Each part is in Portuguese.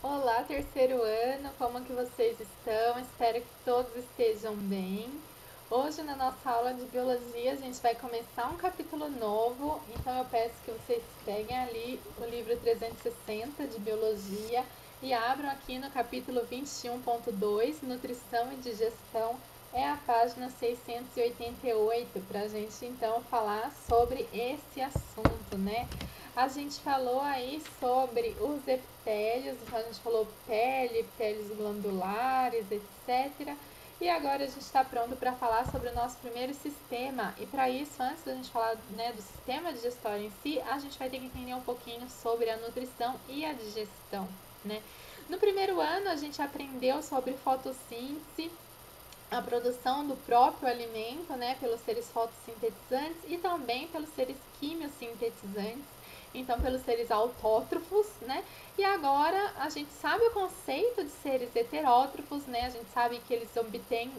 Olá, terceiro ano, como que vocês estão? Espero que todos estejam bem. Hoje, na nossa aula de biologia, a gente vai começar um capítulo novo, então eu peço que vocês peguem ali o livro 360 de biologia e abram aqui no capítulo 21.2, nutrição e digestão, é a página 688, para a gente então falar sobre esse assunto, né? A gente falou aí sobre os epitélios, então a gente falou pele, epitélios glandulares, etc. E agora a gente está pronto para falar sobre o nosso primeiro sistema. E para isso, antes da gente falar, né, do sistema digestório em si, a gente vai ter que entender um pouquinho sobre a nutrição e a digestão, né? No primeiro ano, a gente aprendeu sobre fotossíntese, a produção do próprio alimento, né, pelos seres fotossintetizantes e também pelos seres quimiosintetizantes, então pelos seres autótrofos, né? E agora a gente sabe o conceito de seres heterótrofos, né? A gente sabe que eles obtêm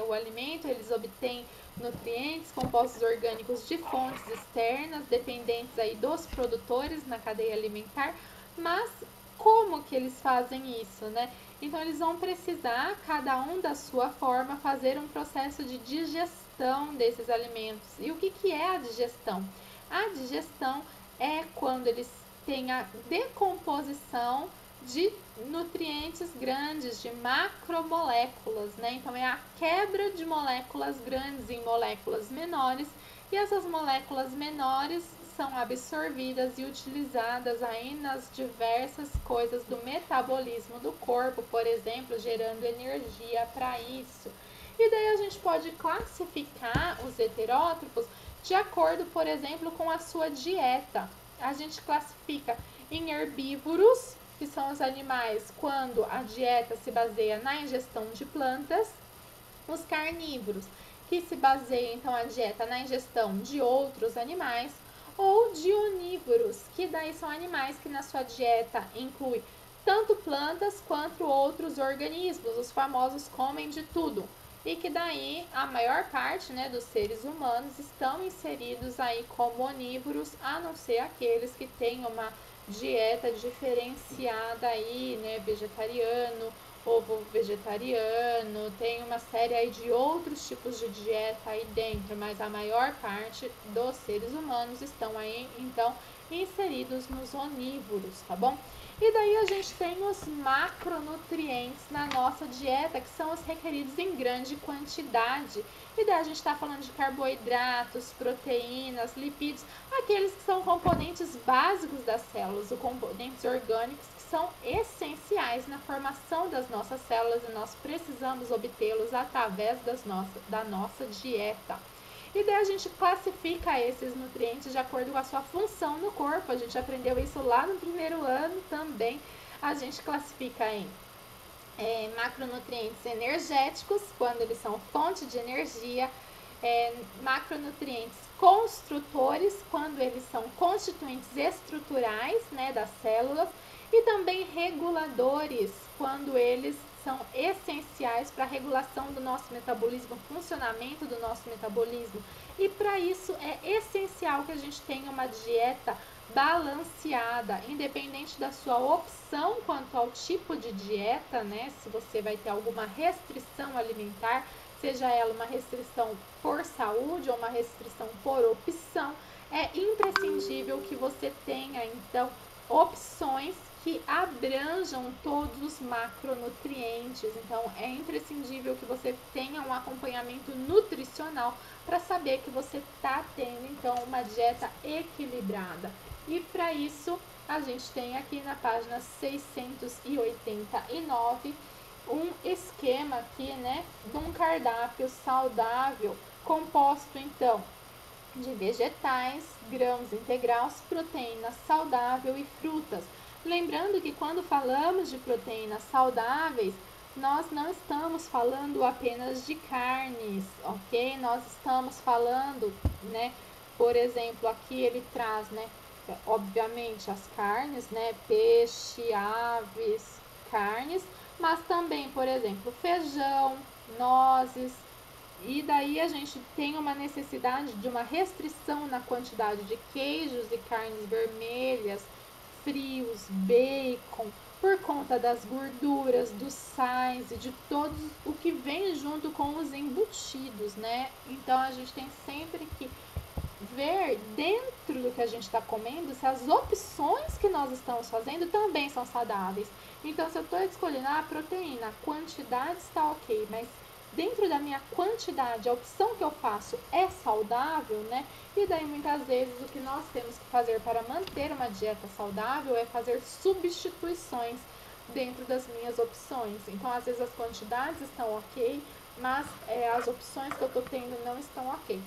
o alimento, eles obtêm nutrientes, compostos orgânicos de fontes externas, dependentes aí dos produtores na cadeia alimentar, mas como que eles fazem isso, né? Então eles vão precisar, cada um da sua forma, fazer um processo de digestão desses alimentos. E o que é a digestão? A digestão é quando eles têm a decomposição de nutrientes grandes, de macromoléculas, né? Então é a quebra de moléculas grandes em moléculas menores, e essas moléculas menores são absorvidas e utilizadas aí nas diversas coisas do metabolismo do corpo, por exemplo, gerando energia para isso. E daí a gente pode classificar os heterótrofos de acordo, por exemplo, com a sua dieta. A gente classifica em herbívoros, que são os animais quando a dieta se baseia na ingestão de plantas, os carnívoros, que se baseia então a dieta na ingestão de outros animais, ou de onívoros, que daí são animais que na sua dieta inclui tanto plantas quanto outros organismos, os famosos comem de tudo. E que daí a maior parte, né, dos seres humanos estão inseridos aí como onívoros, a não ser aqueles que têm uma dieta diferenciada aí, né, vegetariano, ovo vegetariano, tem uma série aí de outros tipos de dieta aí dentro, mas a maior parte dos seres humanos estão aí, então, inseridos nos onívoros, tá bom? E daí a gente tem os macronutrientes na nossa dieta, que são os requeridos em grande quantidade. E daí a gente está falando de carboidratos, proteínas, lipídios, aqueles que são componentes básicos das células, os componentes orgânicos que são essenciais na formação das nossas células e nós precisamos obtê-los através da nossa dieta. E daí a gente classifica esses nutrientes de acordo com a sua função no corpo. A gente aprendeu isso lá no primeiro ano também. A gente classifica em macronutrientes energéticos, quando eles são fonte de energia, macronutrientes construtores, quando eles são constituintes estruturais, né, das células, e também reguladores, quando eles são essenciais para a regulação do nosso metabolismo, funcionamento do nosso metabolismo. E para isso é essencial que a gente tenha uma dieta balanceada, independente da sua opção quanto ao tipo de dieta, né? Se você vai ter alguma restrição alimentar, seja ela uma restrição por saúde ou uma restrição por opção, é imprescindível que você tenha então opções que abranjam todos os macronutrientes. Então, é imprescindível que você tenha um acompanhamento nutricional para saber que você está tendo então uma dieta equilibrada. E para isso, a gente tem aqui na página 689 um esquema aqui, né, de um cardápio saudável, composto então de vegetais, grãos integrais, proteína saudável e frutas. Lembrando que quando falamos de proteínas saudáveis, nós não estamos falando apenas de carnes, ok? Nós estamos falando, né? Por exemplo, aqui ele traz, né? Obviamente as carnes, né? Peixe, aves, carnes, mas também, por exemplo, feijão, nozes, e daí a gente tem uma necessidade de uma restrição na quantidade de queijos e carnes vermelhas, frios, bacon, por conta das gorduras, dos sais e de todo o que vem junto com os embutidos, né? Então a gente tem sempre que ver dentro do que a gente está comendo se as opções que nós estamos fazendo também são saudáveis. Então, se eu estou escolhendo a proteína, a quantidade está ok, mas dentro da minha quantidade, a opção que eu faço é saudável, né? E daí, muitas vezes, o que nós temos que fazer para manter uma dieta saudável é fazer substituições dentro das minhas opções. Então, às vezes, as quantidades estão ok, mas as opções que eu estou tendo não estão ok.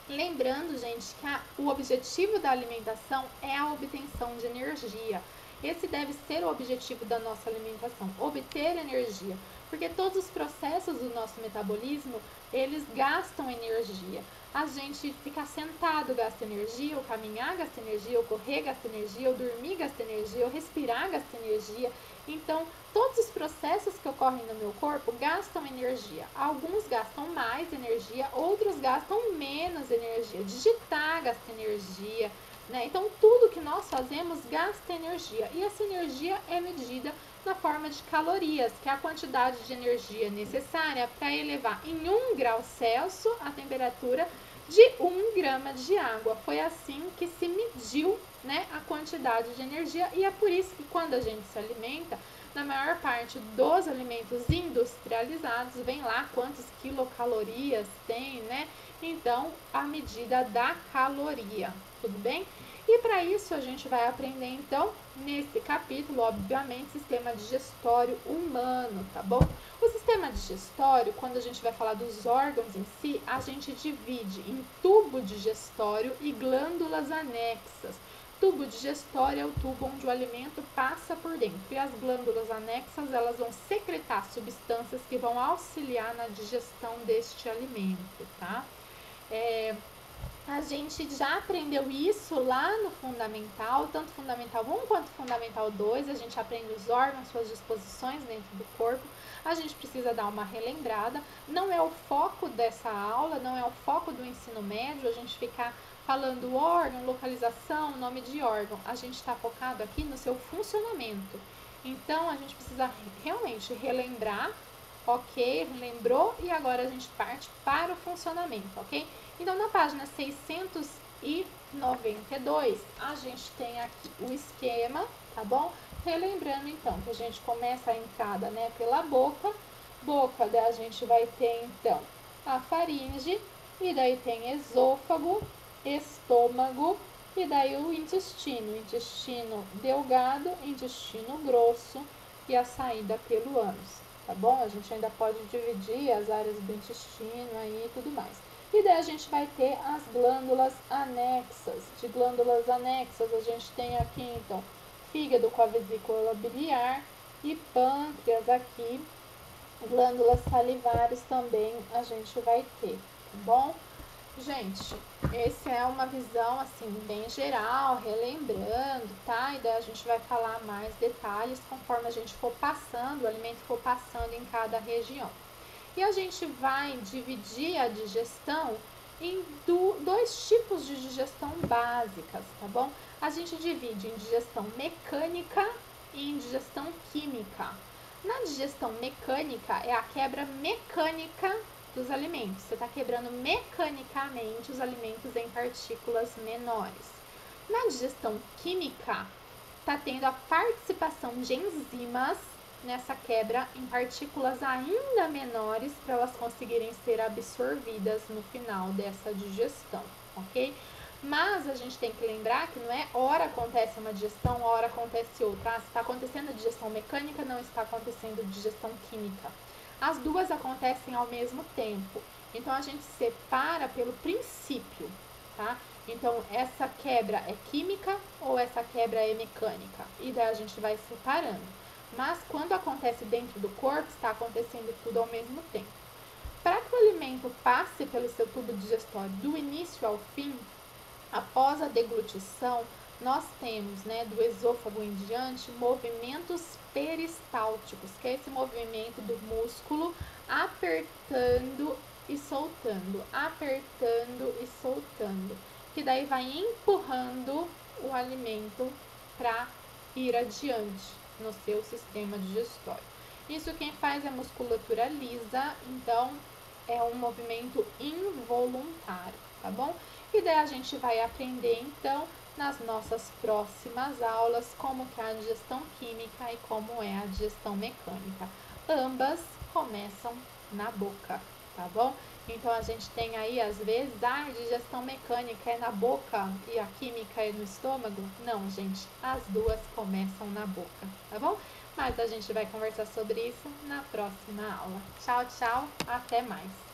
Lembrando, gente, que o objetivo da alimentação é a obtenção de energia. Esse deve ser o objetivo da nossa alimentação, obter energia, porque todos os processos do nosso metabolismo, eles gastam energia. A gente ficar sentado gasta energia, o caminhar gasta energia, o correr gasta energia, o dormir gasta energia, o respirar gasta energia. Então, todos os processos que ocorrem no meu corpo gastam energia. Alguns gastam mais energia, outros gastam menos energia. Digitar gasta energia, né? Então, tudo que nós fazemos gasta energia. E essa energia é medida na forma de calorias, que é a quantidade de energia necessária para elevar em 1 grau Celsius a temperatura de 1 grama de água. Foi assim que se mediu, né, a quantidade de energia, e é por isso que quando a gente se alimenta, na maior parte dos alimentos industrializados, vem lá quantas quilocalorias tem, né? Então, a medida da caloria, tudo bem? E para isso a gente vai aprender então, nesse capítulo, obviamente, sistema digestório humano, tá bom? O sistema digestório, quando a gente vai falar dos órgãos em si, a gente divide em tubo digestório e glândulas anexas. Tubo digestório é o tubo onde o alimento passa por dentro, e as glândulas anexas, elas vão secretar substâncias que vão auxiliar na digestão deste alimento, tá? A gente já aprendeu isso lá no Fundamental, tanto Fundamental 1 quanto Fundamental 2, a gente aprende os órgãos, suas disposições dentro do corpo. A gente precisa dar uma relembrada, não é o foco dessa aula, não é o foco do ensino médio, a gente ficar falando órgão, localização, nome de órgão. A gente está focado aqui no seu funcionamento. Então, a gente precisa realmente relembrar, ok, lembrou, e agora a gente parte para o funcionamento, ok? Então, na página 692, a gente tem aqui o esquema, tá bom? Relembrando, então, que a gente começa a entrada, né, pela boca. Boca, daí a gente vai ter, então, a faringe, e daí tem esôfago, estômago, e daí o intestino delgado, intestino grosso e a saída pelo ânus, tá bom? A gente ainda pode dividir as áreas do intestino aí e tudo mais. E daí a gente vai ter as glândulas anexas. De glândulas anexas, a gente tem aqui, então, fígado com a vesícula biliar e pâncreas aqui. Glândulas salivares também a gente vai ter, tá bom? Gente, essa é uma visão, assim, bem geral, relembrando, tá? E daí a gente vai falar mais detalhes conforme a gente for passando, o alimento for passando em cada região. E a gente vai dividir a digestão em dois tipos de digestão básicas, tá bom? A gente divide em digestão mecânica e em digestão química. Na digestão mecânica é a quebra mecânica dos alimentos. Você está quebrando mecanicamente os alimentos em partículas menores. Na digestão química, está tendo a participação de enzimas nessa quebra em partículas ainda menores para elas conseguirem ser absorvidas no final dessa digestão, ok? Mas a gente tem que lembrar que não é hora acontece uma digestão, hora acontece outra. Se está acontecendo a digestão mecânica, não está acontecendo a digestão química. As duas acontecem ao mesmo tempo. Então, a gente separa pelo princípio, tá? Então, essa quebra é química ou essa quebra é mecânica? E daí a gente vai separando. Mas, quando acontece dentro do corpo, está acontecendo tudo ao mesmo tempo. Para que o alimento passe pelo seu tubo digestório do início ao fim, após a deglutição, nós temos, né, do esôfago em diante, movimentos peristálticos, que é esse movimento do músculo apertando e soltando, que daí vai empurrando o alimento para ir adiante, no seu sistema digestório. Isso quem faz é musculatura lisa, então é um movimento involuntário, tá bom? E daí a gente vai aprender então nas nossas próximas aulas como que é a digestão química e como é a digestão mecânica. Ambas começam na boca, tá bom? Então a gente tem aí às vezes a digestão mecânica é na boca e a química é no estômago. Não, gente, as duas começam na boca, tá bom? Mas a gente vai conversar sobre isso na próxima aula. Tchau, tchau, até mais!